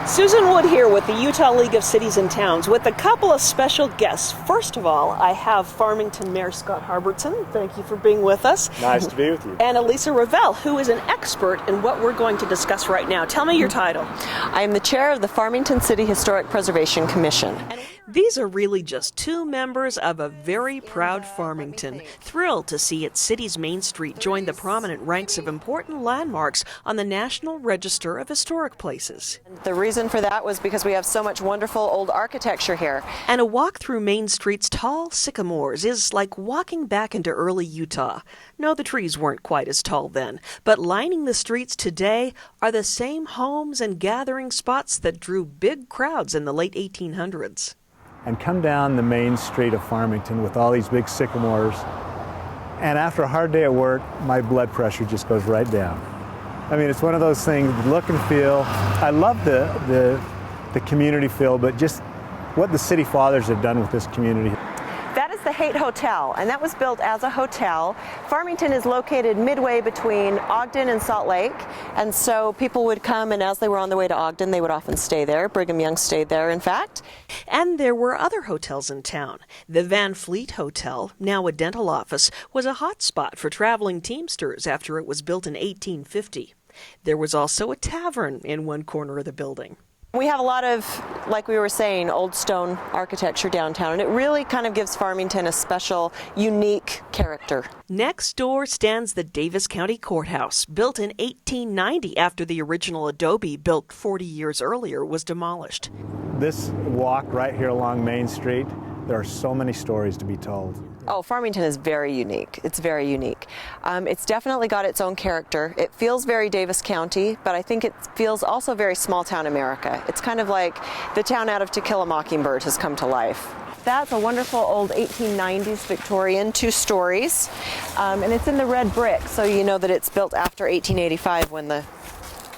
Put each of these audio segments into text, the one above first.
Susan Wood here with the Utah League of Cities and Towns with a couple of special guests. First of all, I have Farmington Mayor Scott Harbertson. Thank you for being with us. Nice to be with you. And Elisa Ravel, who is an expert in what we're going to discuss right now. Tell me your title. I am the chair of the Farmington City Historic Preservation Commission. These are really just two members of a very proud Farmington, thrilled to see its city's Main Street join the prominent ranks of important landmarks on the National Register of Historic Places. The reason for that was because we have so much wonderful old architecture here. And a walk through Main Street's tall sycamores is like walking back into early Utah. No, the trees weren't quite as tall then, but lining the streets today are the same homes and gathering spots that drew big crowds in the late 1800s. And come down the main street of Farmington with all these big sycamores, and after a hard day at work, my blood pressure just goes right down. I mean, it's one of those things, look and feel. I love the community feel, but just what the city fathers have done with this community. That is the Haight Hotel, and that was built as a hotel. Farmington is located midway between Ogden and Salt Lake, and so people would come, and as they were on their way to Ogden, they would often stay there. Brigham Young stayed there, in fact. And there were other hotels in town. The Van Fleet Hotel, now a dental office, was a hot spot for traveling Teamsters after it was built in 1850. There was also a tavern in one corner of the building. We have a lot of, like we were saying, old stone architecture downtown, and it really kind of gives Farmington a special, unique character. Next door stands the Davis County Courthouse, built in 1890 after the original adobe built 40 years earlier was demolished. This walk right here along Main Street, there are so many stories to be told. Oh, Farmington is very unique. It's very unique. It's definitely got its own character. It feels very Davis County, but I think it feels also very small town America. It's kind of like the town out of To Kill a Mockingbird has come to life. That's a wonderful old 1890s Victorian, 2 stories, and it's in the red brick, so you know that it's built after 1885 when the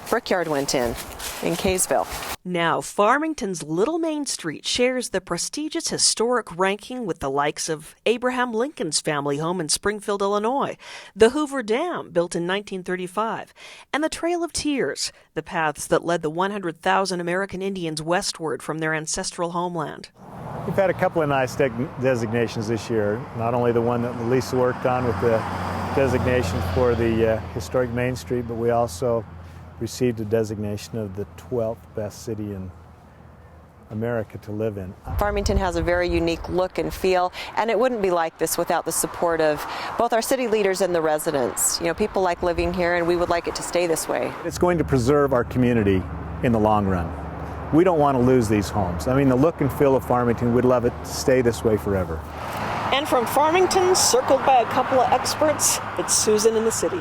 brickyard went in Kaysville. Now, Farmington's Little Main Street shares the prestigious historic ranking with the likes of Abraham Lincoln's family home in Springfield, Illinois, the Hoover Dam, built in 1935, and the Trail of Tears, the paths that led the 100,000 American Indians westward from their ancestral homeland. We've had a couple of nice designations this year, not only the one that Lisa worked on with the designation for the historic Main Street, but we also received a designation of the 12th best city in America to live in. Farmington has a very unique look and feel, and it wouldn't be like this without the support of both our city leaders and the residents. You know, people like living here, and we would like it to stay this way. It's going to preserve our community in the long run. We don't want to lose these homes. I mean, the look and feel of Farmington, we'd love it to stay this way forever. And from Farmington, circled by a couple of experts, it's Susan in the city.